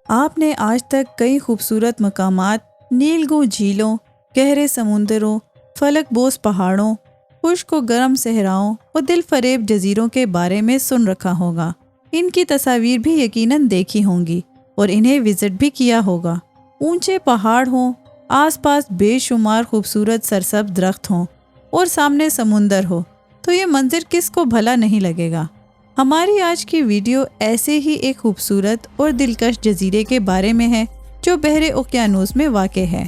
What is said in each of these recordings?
آپ نے آج تک کئی خوبصورت مقامات، نیلگوں جھیلوں، گہرے سمندروں، فلک بوس پہاڑوں، خشک و گرم صحراؤں اور دل فریب جزیروں کے بارے میں سن رکھا ہوگا۔ ان کی تصاویر بھی یقیناً دیکھی ہوں گی اور انہیں وزٹ بھی کیا ہوگا۔ اونچے پہاڑ ہوں، آس پاس بے شمار خوبصورت سرسبز درخت ہوں اور سامنے سمندر ہو تو یہ منظر کس کو بھلا نہیں لگے گا۔ ہماری آج کی ویڈیو ایسے ہی ایک خوبصورت اور دلکش جزیرے کے بارے میں ہے جو بحر اوقیانوس میں واقع ہے،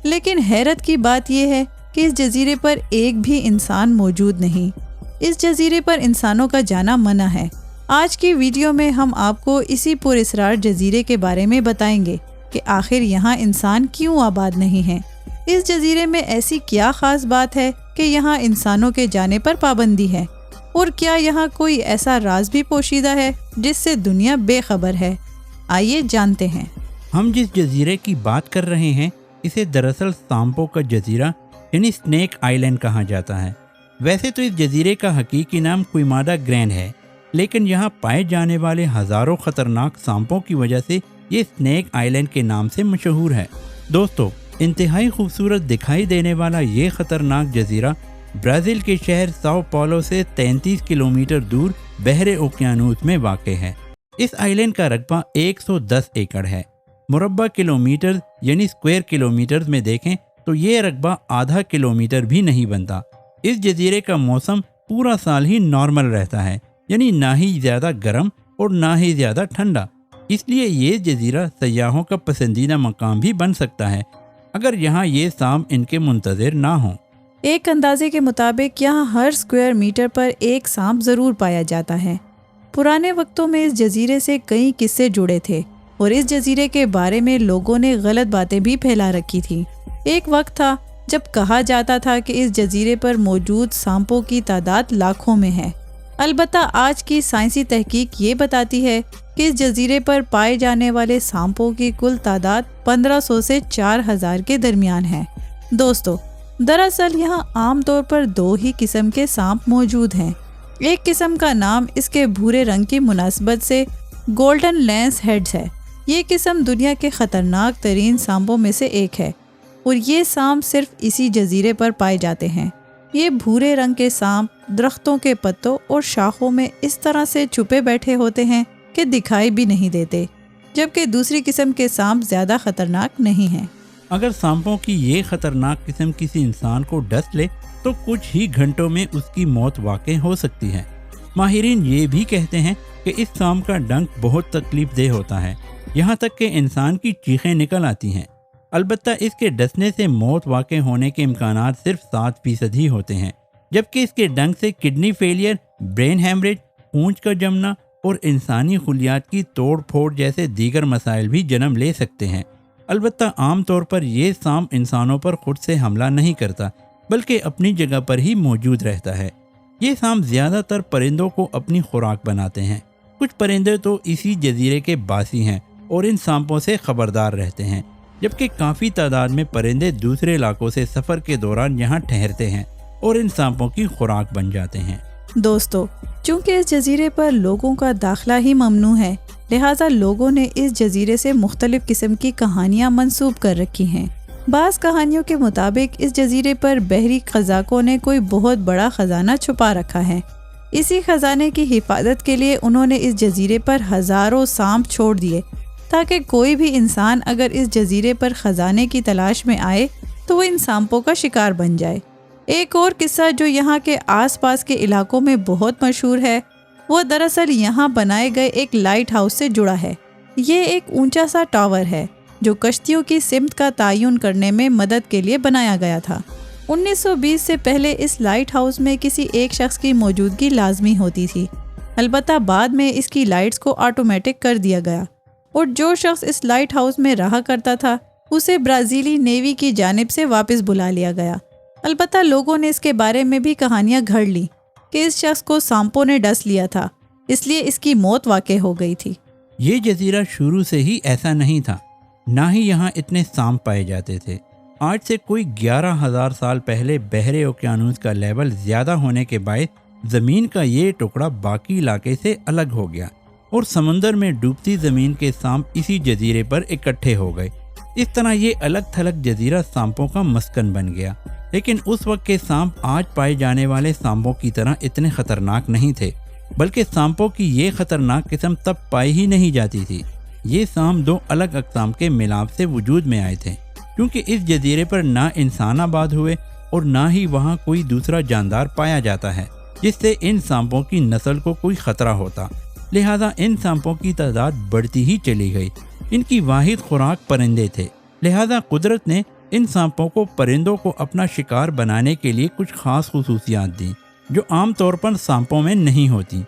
لیکن حیرت کی بات یہ ہے کہ اس جزیرے پر ایک بھی انسان موجود نہیں۔ اس جزیرے پر انسانوں کا جانا منع ہے۔ آج کی ویڈیو میں ہم آپ کو اسی پراسرار جزیرے کے بارے میں بتائیں گے کہ آخر یہاں انسان کیوں آباد نہیں ہیں۔ اس جزیرے میں ایسی کیا خاص بات ہے کہ یہاں انسانوں کے جانے پر پابندی ہے، اور کیا یہاں کوئی ایسا راز بھی پوشیدہ ہے جس سے دنیا بے خبر ہے؟ آئیے جانتے ہیں۔ ہم جس جزیرے کی بات کر رہے ہیں اسے دراصل سامپو کا جزیرہ یعنی اسنیک آئی لینڈ کہا جاتا ہے۔ ویسے تو اس جزیرے کا حقیقی نام کوئمادا گرینڈ ہے، لیکن یہاں پائے جانے والے ہزاروں خطرناک سانپوں کی وجہ سے یہ اسنیک آئی لینڈ کے نام سے مشہور ہے۔ دوستو، انتہائی خوبصورت دکھائی دینے والا یہ خطرناک جزیرہ برازیل کے شہر ساؤ پاولو سے 33 کلومیٹر دور بحر اوقیانوس میں واقع ہے۔ اس آئی لینڈ کا رقبہ 110 ایکڑ ہے۔ مربع کلومیٹر یعنی اسکوائر کلومیٹر میں دیکھیں تو یہ رقبہ آدھا کلومیٹر بھی نہیں بنتا۔ اس جزیرے کا موسم پورا سال ہی نارمل رہتا ہے، یعنی نہ ہی زیادہ گرم اور نہ ہی زیادہ ٹھنڈا۔ اس لیے یہ جزیرہ سیاحوں کا پسندیدہ مقام بھی بن سکتا ہے اگر یہاں یہ سانپ ان کے منتظر نہ ہوں۔ ایک اندازے کے مطابق یہاں ہر اسکوائر میٹر پر ایک سانپ ضرور پایا جاتا ہے۔ پرانے وقتوں میں اس جزیرے سے کئی قصے جڑے تھے اور اس جزیرے کے بارے میں لوگوں نے غلط باتیں بھی پھیلا رکھی تھی۔ ایک وقت تھا جب کہا جاتا تھا کہ اس جزیرے پر موجود سانپوں کی تعداد لاکھوں میں ہے۔ البتہ آج کی سائنسی تحقیق یہ بتاتی ہے کہ اس جزیرے پر پائے جانے والے سانپوں کی کل تعداد 1500 سے 4000 کے درمیان ہے۔ دوستو، دراصل یہاں عام طور پر 2 ہی قسم کے سانپ موجود ہیں۔ ایک قسم کا نام اس کے بھورے رنگ کی مناسبت سے گولڈن لینس ہیڈز ہے۔ یہ قسم دنیا کے خطرناک ترین سانپوں میں سے ایک ہے اور یہ سانپ صرف اسی جزیرے پر پائے جاتے ہیں۔ یہ بھورے رنگ کے سانپ درختوں کے پتوں اور شاخوں میں اس طرح سے چھپے بیٹھے ہوتے ہیں کہ دکھائی بھی نہیں دیتے، جبکہ دوسری قسم کے سانپ زیادہ خطرناک نہیں ہیں۔ اگر سانپوں کی یہ خطرناک قسم کسی انسان کو ڈس لے تو کچھ ہی گھنٹوں میں اس کی موت واقع ہو سکتی ہے۔ ماہرین یہ بھی کہتے ہیں کہ اس سانپ کا ڈنک بہت تکلیف دہ ہوتا ہے، یہاں تک کہ انسان کی چیخیں نکل آتی ہیں۔ البتہ اس کے ڈسنے سے موت واقع ہونے کے امکانات صرف 7% ہی ہوتے ہیں، جبکہ اس کے ڈنک سے کڈنی فیلئر، برین ہیمریج، پونچھ کا جمنا اور انسانی خلیات کی توڑ پھوڑ جیسے دیگر مسائل بھی جنم لے سکتے ہیں۔ البتہ عام طور پر یہ سانپ انسانوں پر خود سے حملہ نہیں کرتا، بلکہ اپنی جگہ پر ہی موجود رہتا ہے۔ یہ سانپ زیادہ تر پرندوں کو اپنی خوراک بناتے ہیں۔ کچھ پرندے تو اسی جزیرے کے باسی ہیں اور ان سانپوں سے خبردار رہتے ہیں، جبکہ کافی تعداد میں پرندے دوسرے علاقوں سے سفر کے دوران یہاں ٹھہرتے ہیں اور ان سانپوں کی خوراک بن جاتے ہیں۔ دوستو، چونکہ اس جزیرے پر لوگوں کا داخلہ ہی ممنوع ہے، لہٰذا لوگوں نے اس جزیرے سے مختلف قسم کی کہانیاں منسوب کر رکھی ہیں۔ بعض کہانیوں کے مطابق اس جزیرے پر بحری قزاقوں نے کوئی بہت بڑا خزانہ چھپا رکھا ہے۔ اسی خزانے کی حفاظت کے لیے انہوں نے اس جزیرے پر ہزاروں سانپ چھوڑ دیے تاکہ کوئی بھی انسان اگر اس جزیرے پر خزانے کی تلاش میں آئے تو وہ ان سانپوں کا شکار بن جائے۔ ایک اور قصہ جو یہاں کے آس پاس کے علاقوں میں بہت مشہور ہے، وہ دراصل یہاں بنائے گئے ایک لائٹ ہاؤس سے جڑا ہے۔ یہ ایک اونچا سا ٹاور ہے جو کشتیوں کی سمت کا تعین کرنے میں مدد کے لیے بنایا گیا تھا۔ 1920 سے پہلے اس لائٹ ہاؤس میں کسی ایک شخص کی موجودگی لازمی ہوتی تھی، البتہ بعد میں اس کی لائٹس کو آٹومیٹک کر دیا گیا اور جو شخص اس لائٹ ہاؤس میں رہا کرتا تھا اسے برازیلی نیوی کی جانب سے واپس بلا لیا گیا۔ البتہ لوگوں نے اس کے بارے میں بھی کہانیاں گھڑ لی کہ اس شخص کو سانپوں نے ڈس لیا تھا، اس لیے اس کی موت واقع ہو گئی تھی۔ یہ جزیرہ شروع سے ہی ایسا نہیں تھا، نہ ہی یہاں اتنے سانپ پائے جاتے تھے۔ آج سے کوئی 11,000 سال پہلے بحر اوقیانوس کا لیول زیادہ ہونے کے باعث زمین کا یہ ٹکڑا باقی علاقے سے الگ ہو گیا اور سمندر میں ڈوبتی زمین کے سانپ اسی جزیرے پر اکٹھے ہو گئے۔ اس طرح یہ الگ تھلگ جزیرہ سانپوں کا مسکن بن گیا۔ لیکن اس وقت کے سانپ آج پائے جانے والے سانپوں کی طرح اتنے خطرناک نہیں تھے، بلکہ سانپوں کی یہ خطرناک قسم تب پائی ہی نہیں جاتی تھی۔ یہ سانپ دو الگ اقسام کے ملاپ سے وجود میں آئے تھے، کیونکہ اس جزیرے پر نہ انسان آباد ہوئے اور نہ ہی وہاں کوئی دوسرا جاندار پایا جاتا ہے جس سے ان سانپوں کی نسل کو کوئی خطرہ ہوتا۔ لہذا ان سانپوں کی تعداد بڑھتی ہی چلی گئی۔ ان کی واحد خوراک پرندے تھے، لہذا قدرت نے ان سانپوں کو پرندوں کو اپنا شکار بنانے کے لیے کچھ خاص خصوصیات دیں جو عام طور پر سانپوں میں نہیں ہوتی۔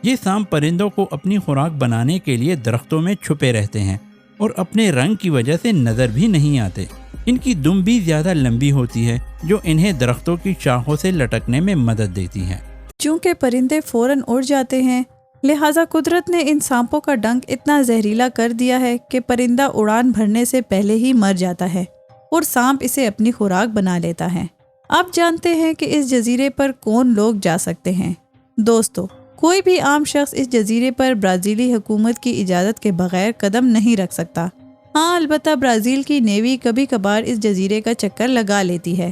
یہ سانپ پرندوں کو اپنی خوراک بنانے کے لیے درختوں میں چھپے رہتے ہیں اور اپنے رنگ کی وجہ سے نظر بھی نہیں آتے۔ ان کی دم بھی زیادہ لمبی ہوتی ہے جو انہیں درختوں کی شاخوں سے لٹکنے میں مدد دیتی ہے۔ چونکہ پرندے فوراً اڑ جاتے ہیں، لہٰذا قدرت نے ان سانپوں کا ڈنک اتنا زہریلا کر دیا ہے کہ پرندہ اڑان بھرنے سے پہلے ہی مر جاتا ہے اور سانپ اسے اپنی خوراک بنا لیتا ہے۔ آپ جانتے ہیں کہ اس جزیرے پر کون لوگ جا سکتے ہیں؟ دوستو، کوئی بھی عام شخص اس جزیرے پر برازیلی حکومت کی اجازت کے بغیر قدم نہیں رکھ سکتا۔ ہاں، البتہ برازیل کی نیوی کبھی کبھار اس جزیرے کا چکر لگا لیتی ہے۔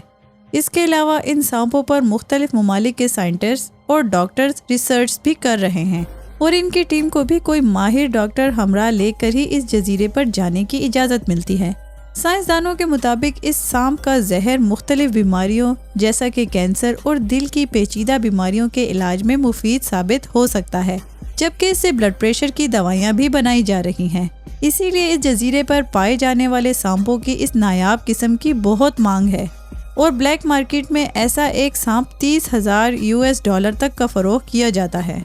اس کے علاوہ ان سانپوں پر مختلف ممالک کے سائنٹسٹ اور ڈاکٹرز ریسرچ بھی کر رہے ہیں، اور ان کی ٹیم کو بھی کوئی ماہر ڈاکٹر ہمراہ لے کر ہی اس جزیرے پر جانے کی اجازت ملتی ہے۔ سائنسدانوں کے مطابق اس سانپ کا زہر مختلف بیماریوں جیسا کہ کینسر اور دل کی پیچیدہ بیماریوں کے علاج میں مفید ثابت ہو سکتا ہے، جبکہ اس سے بلڈ پریشر کی دوائیاں بھی بنائی جا رہی ہیں۔ اسی لیے اس جزیرے پر پائے جانے والے سانپوں کی اس نایاب قسم کی بہت مانگ ہے، اور بلیک مارکیٹ میں ایسا ایک سانپ $30,000 تک کا فروخت کیا جاتا ہے۔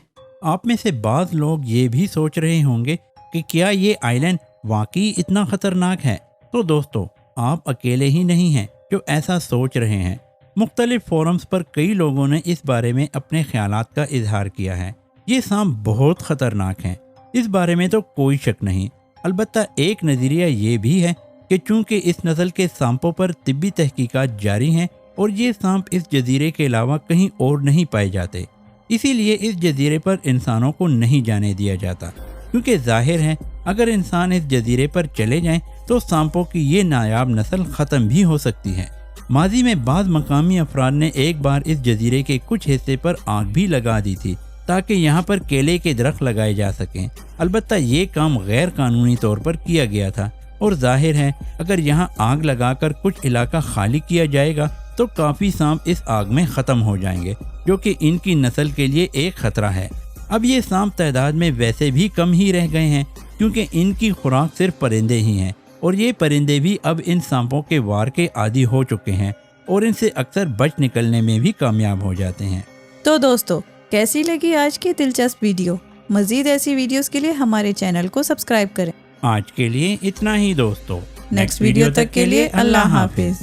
آپ میں سے بعض لوگ یہ بھی سوچ رہے ہوں گے کہ کیا یہ آئی لینڈ واقعی اتنا خطرناک ہے؟ تو دوستو، آپ اکیلے ہی نہیں ہیں جو ایسا سوچ رہے ہیں۔ مختلف فورمز پر کئی لوگوں نے اس بارے میں اپنے خیالات کا اظہار کیا ہے۔ یہ سانپ بہت خطرناک ہیں، اس بارے میں تو کوئی شک نہیں۔ البتہ ایک نظریہ یہ بھی ہے کہ چونکہ اس نسل کے سانپوں پر طبی تحقیقات جاری ہیں اور یہ سانپ اس جزیرے کے علاوہ کہیں اور نہیں پائے جاتے، اسی لیے اس جزیرے پر انسانوں کو نہیں جانے دیا جاتا، کیونکہ ظاہر ہے اگر انسان اس جزیرے پر چلے جائیں تو سانپوں کی یہ نایاب نسل ختم بھی ہو سکتی ہے۔ ماضی میں بعض مقامی افراد نے ایک بار اس جزیرے کے کچھ حصے پر آگ بھی لگا دی تھی تاکہ یہاں پر کیلے کے درخت لگائے جا سکیں۔ البتہ یہ کام غیر قانونی طور پر کیا گیا تھا، اور ظاہر ہے اگر یہاں آگ لگا کر کچھ علاقہ خالی کیا جائے گا تو کافی سانپ اس آگ میں ختم ہو جائیں گے، جو کہ ان کی نسل کے لیے ایک خطرہ ہے۔ اب یہ سانپ تعداد میں ویسے بھی کم ہی رہ گئے ہیں کیونکہ ان کی خوراک صرف پرندے ہی ہیں، اور یہ پرندے بھی اب ان سانپوں کے وار کے عادی ہو چکے ہیں اور ان سے اکثر بچ نکلنے میں بھی کامیاب ہو جاتے ہیں۔ تو دوستو، کیسی لگی آج کی دلچسپ ویڈیو؟ مزید ایسی ویڈیوز کے لیے ہمارے چینل کو سبسکرائب کریں۔ آج کے لیے اتنا ہی دوستو، نیکسٹ ویڈیو تک کے لیے اللہ حافظ۔